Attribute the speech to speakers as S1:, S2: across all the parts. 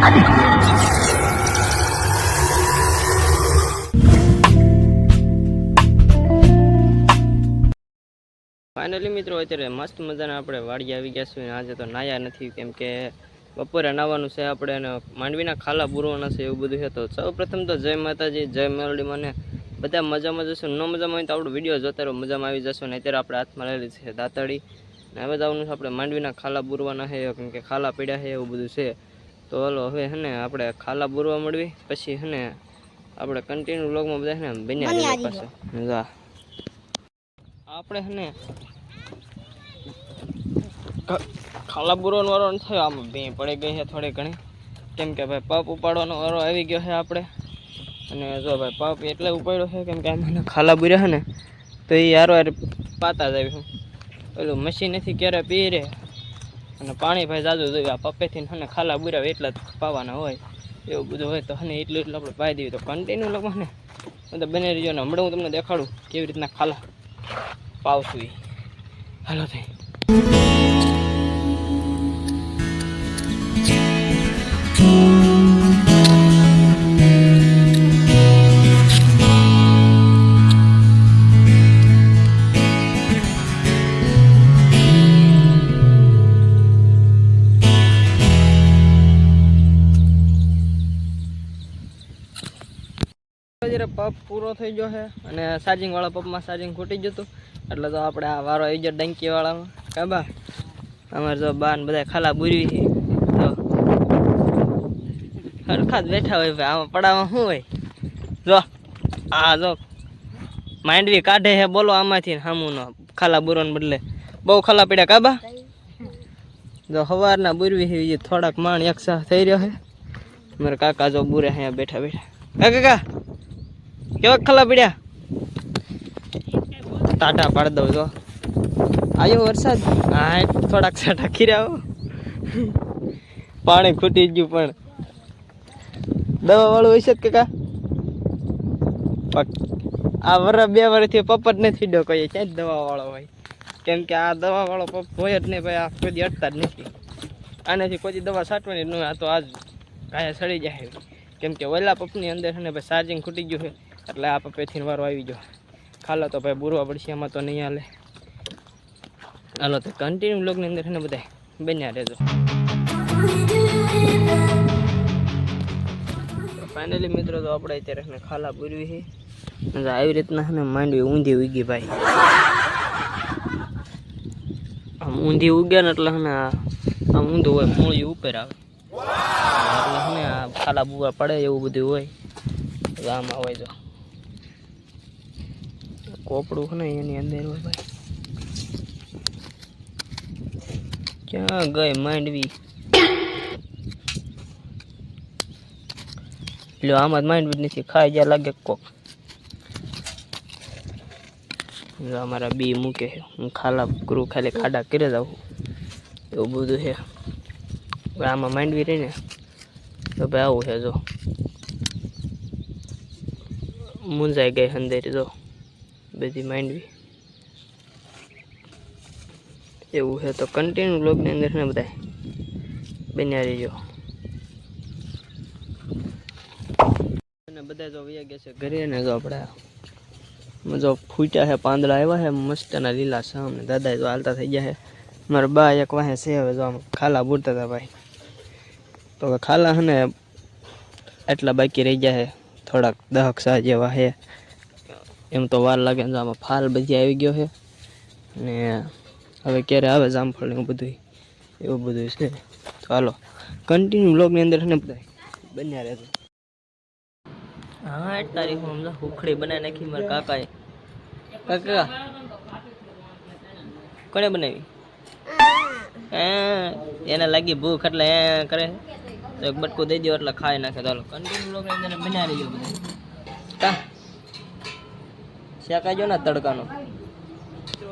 S1: Finally મિત્રો અત્યારે મસ્ત મજાના આપણે વાડી આવી ગયા છીએ. આજે તો નાયા નથી કેમ કે બપોરે નાવાનું છે આપણે અને માંડવીના ખાલા પૂરવાના છે એવું બધું છે. તો સૌ પ્રથમ તો જય માતાજી, જય મેલડી. મને બધા મજામાં જશું, ન મજામાં હોય તો આપણો વિડીયો જોતા રહો, મજામાં આવી જશો. ને અત્યારે આપણે હાથમાં લેલી છે દાંતડી ને હવે જવાનું છે આપણે માંડવીના ખાલા પૂરવાના છે કેમ કે ખાલા પીડ્યા છે એવું બધું છે. તો હલો હવે હે ને આપણે ખાલા પૂરવા મળવી પછી હે ને આપણે કન્ટિન્યુ વ્લોગમાં બધા છે ને બન્યા પાસે આપણે હે ને ખાલા પૂરવાનો વારો થયો. આમ બે પડી ગઈ છે થોડી ઘણી કેમ કે ભાઈ પપ ઉપાડવાનો વારો આવી ગયો છે આપણે. અને જો ભાઈ પપ એટલે ઉપાડ્યો છે કેમ કે આમાં ખાલા પૂર્યા છે ને તો એ હારો હારે પાતા જ આવ્યું. પેલું મશીનેથી ક્યારે પી રે અને પાણી ભાઈ જાજુ જોયું. આ પપ્પેથી ને ખાલા પૂર્યા એટલા જ પાવાના હોય એવું બધું હોય તો ને એટલું આપણે પાઈ દઈએ. તો કન્ટિન્યુ લોકો ને બધા બને રહીજો ને હમણાં હું તમને દેખાડું કેવી રીતના ખાલા પાવશું એ. હાલો થઈ પપ પૂરો થઈ ગયો છે અને ચાર્જિંગ વાળા પપમાં ચાર્જિંગ ખૂટી જતું એટલે તો આપણે આ વારો આવી ગયો ડંકી વાળામાં. કાબા અમારે જો બાન બધા ખાલા બુરવી છે તો હરખા જ બેઠા હોય ભાઈ. આમાં પડામાં શું હોય જો આ જો માંડવી કાઢે છે બોલો આમાંથી સામું નો ખાલા બુરવાને બદલે બહુ ખાલા પડ્યા. કાબા જો સવારના બુરવી છે થોડાક માણ એક સાહ થઈ રહ્યો છે. મારા કાકા જો બુરે અહીંયા બેઠા બેઠા. કાકા કેવા ખાલા પડ્યા ટાટા પાડી દઉં જો આવ્યો વરસાદ. હા થોડાક સાટા ખીરાઓ પાણી ખૂટી ગયું પણ દવા વાળું હોય છે કાકા. આ વરસ બે વર્ષથી પપ જ નથી ડો કહીએ ક્યાં જ દવા વાળો હોય કેમ કે આ દવા વાળો પપ હોય જ નહીં ભાઈ. આ કોઈ અટતા જ નથી આનાથી કોઈ દવા છાંટવાની ન હોય. આ તો આજ કાયા સડી જાય કેમ કે ઓલા પપની અંદર છે ને ભાઈ ચાર્જિંગ ખૂટી ગયું છે એટલે આ પપેથી વારો આવી ગયો. ખાલા તો ભાઈ બુરવા પડશે એમાં તો નહીં હાલે. હાલો તો કન્ટિન્યુ બ્લોગની અંદર છે ને બધા બન્યા રહેજો. ફાઇનલી મિત્રો તો આપણે અત્યારે ખાલા પૂરવી છે આવી રીતના છે ને માંડવી ઊંધી ઉગી ભાઈ. આમ ઊંધી ઉગે ને એટલે ને આમ ઊંધું હોય મૂળી ઉપર આવે એટલે ને આ ખાલા બુવા પડે એવું બધું હોય. આમાં હોય જો કોપડું છે ને એની અંદર હોય ભાઈ. ક્યાં ગઈ માંડવી લ્યો આમાં માંડવી નથી ખાઈ જ્યાં લાગે કોક. અમારા બી મૂકે હું ખાલા કરું ખાલી ખાડા કરી જાઉં એવું બધું છે. આમાં માંડવી રહી ને તો ભાઈ આવું છે જો મૂંઝાઈ ગઈ અંદર જો બધી માંડવી એવું છે. તો કન્ટિન્યુ બ્લોગની અંદર ને બધા બન્યા રહીજો. અને બધા જો વયા ગયા છે ઘરે ને જો આપણે જો ફૂટ્યા છે પાંદડા આવ્યા છે મસ્તના લીલા સામે. દાદા જો હાલતા થઈ ગયા છે. મારા બા એક વાહે છે હવે જો આમ ખાલા બુરતા હતા ભાઈ. તો ખાલા છે ને એટલા બાકી રહી ગયા છે થોડાક 10 સા જેવા છે. એમ તો વાર લાગે ને આમાં ફાલ બધી આવી ગયો છે ને હવે ક્યારે આવે જામફળ એવું બધું છે. તો હાલો કન્ટિન્યુ બ્લોગની અંદર છે ને બધા બન્યા રહેજો. 8 તારીખ માં હુખડી બનાવી નાખી મારા કાકાએ. કાકા કોને બનાવી? એને લાગી ભૂખ એટલે એ કરે તો એક બટકું દઈ દો એટલે ખાઈ નાખે. ચાલો કન્ટિન્યુ બ્લોગની અંદર બન્યા રહીજો બધા. કા શેકાજો ને તડકાનો.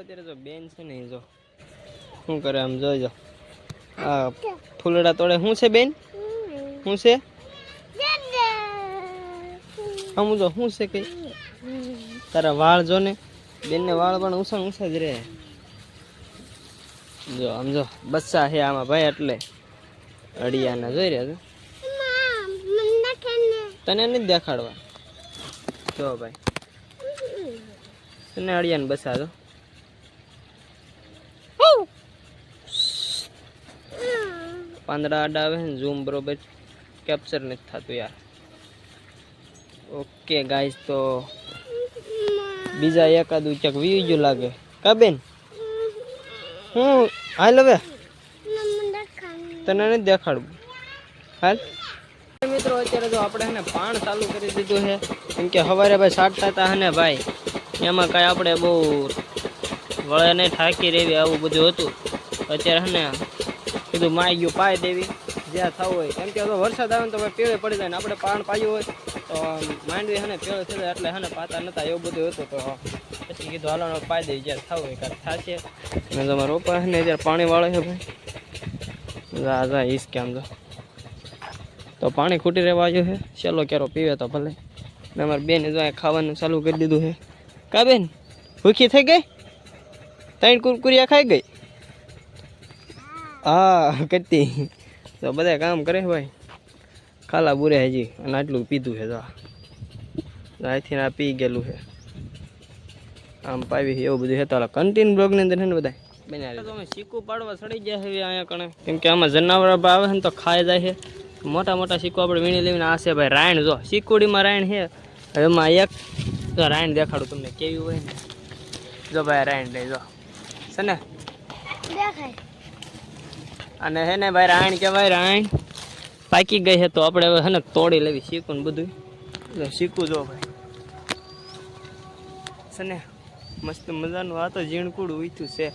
S1: અત્યારે જો બેન છે ને જો શું કરે આમ જોઈજો. આ ફૂલડા તોડે. શું છે બેન? શું છે આમ જો શું છે કઈ? તારા વાળ જો ને બેન ને વાળ પણ ઊંચા જ રહે. જો આમ જો બચ્ચા છે આમાં ભાઈ એટલે અડિયાના જોઈ રહ્યા તને નથી દેખાડવા. જો ભાઈ તને અડિયાને બસાડો. પાંદડા આડા આવે ને ઝૂમ બરોબર કેપ્ચર નથી થતું યાર. ઓકે ગાઈસ, તો બીજા એકાદું ચક વીજુ લાગે કા બેન? હું હાલ હવે તને નથી દેખાડવું. હાલ મિત્રો, અત્યારે તો આપણે હે પાણ ચાલુ કરી દીધું છે. કેમ કે સવારે ભાઈ સાટતા હતા હે ભાઈ, એમાં કાંઈ આપણે બહુ વળે નહીં, થાકી રહેવી, આવું બધું હતું. અત્યારે હે ને કીધું માઈ ગયું પાઈ દેવી જ્યાં થવું હોય. કેમ કે વરસાદ આવે ને તો ભાઈ પેળે પડી જાય ને આપણે પાણ પાયું હોય તો માંડવી હે ને પેળે થઈ જાય, એટલે હે ને પાતા નતા એવું બધું હતું. તો પછી કીધું હાલો પાઈ દેવી જ્યાં થવું હોય કાંઈક થશે. અને તમારા રોપા હે ને અત્યારે પાણી વાળે છે ભાઈ. જા ઈસ કેમ જો તો પાણી ખૂટી રહેવા આવ્યું છે. ચલો ક્યારો પીવે તો ભલે. ને અમારે બેન જો ખાવાનું ચાલુ કરી દીધું છે. કા બેન ભૂખી થઈ ગઈ? 3 કુરકુરિયા ખાઈ ગઈ? હા કરતી. તો બધા કામ કરે ભાઈ, ખાલા બુરે હજી. અને આટલું પીધું છે તો અહીંથી આ પી ગયેલું છે. આમ પાવી એવું બધું છે. તો કન્ટિન્યુ બ્લોગની અંદર છે ને બધા બનાવી. તો અમે સિક્કું પાડવા ચડી ગયા છે અહીંયા કણે. કેમ કે આમાં જનાવર આવે છે ને તો ખાઈ જાય છે. મોટા મોટા સિક્કો આપણે વીણી લેવીને. આ છે ભાઈ રાયણ. જો સિક્કોડીમાં રાયણ છે. એમાં એક જો રાયણ દેખાડું તમને કેવી હોય ને. જો ભાઈ રાયણ લઈ જો છે ને દેખાય. અને હે ને ભાઈ રાયણ કહેવાય. રાયણ પાકી ગઈ છે તો આપણે હવે હે ને તોડી લેવી સિક્કું ને બધું. સિક્કું જો ભાઈ છે ને મસ્ત મજાનું. આ તો ઝીણકુડું વીઠું છે.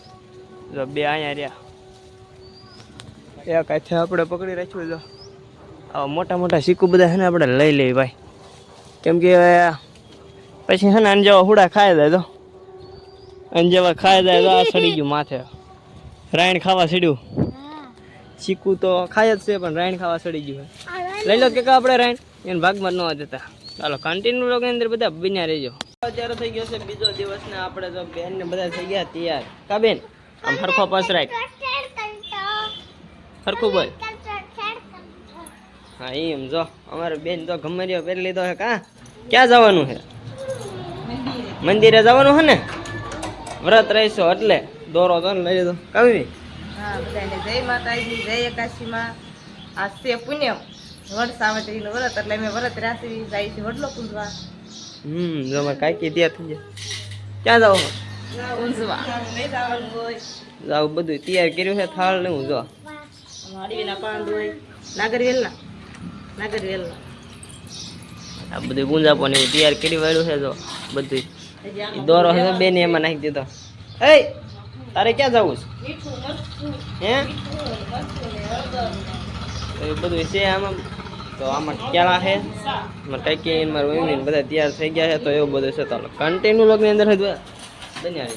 S1: જો બે અહીંયા રહ્યા. એક હાથે આપણે પકડી રાખ્યું. જો આવા મોટા મોટા સિક્કું બધા છે ને આપણે લઈ લઈએ ભાઈ. કેમ કે પછી છે ને આને જેવા હુડા ખાઈ જાય. તો આને જેવા ખાઈ જાય તો આ સડી ગયું માથે. રાયણ ખાવા સડ્યું. સિક્કું તો ખાય જ છે પણ રાયણ ખાવા સડી ગયું. લઈ લો કે આપણે રાયણ એને ભાગમાં ન દેતા. ચાલો કન્ટિન્યુ લોક અંદર બધા બન્યા રહેજો. અત્યારે થઈ ગયો છે બીજો દિવસ ને આપણે તો બેન ને બધા થઈ ગયા તૈયાર. કા બેન આમ હરખો પાસ રાખ. હરખું બોલ. હા એમ જો અમારે બેન તો ગમે રહ્યો પહેરી લીધો છે. કા ક્યાં જવાનું છે? મંદિરે જવાનું છે ને. વ્રત રહીશો એટલે દોરો તો લઈ લીધો. કવિ
S2: હા બધાને જય માતાજી, જય એકાશીમાં. આ છે પુણ્યમ વડ સાવત્રીનું વ્રત, એટલે અમે વ્રત રાશી જાય છે વડલો પૂંજવા.
S1: જો અમારે કાંઈક તૈયાર થઈ જાય. ક્યાં જાવ?
S2: પૂંજવા નહીં જવાનું હોય.
S1: જાવ બધું તૈયાર કર્યું છે. થાળ ને હું જો
S2: અડીના પાંદ હોય. નાગરવેલના
S1: આ બધું ગુંજાપો ને તૈયાર કરી વાળ્યું છે. જો બધું દોરો છે બેન એમાં નાખી દીધો. એ તારે ક્યાં જવું છે? હે એ બધું છે આમાં. તો આમાં કેળા છે, ટાઈકી મારા મમ્મી બધા તૈયાર થઈ ગયા છે. તો એવું બધું છે. તો કન્ટિન્યુ લોકોની અંદર બન્યા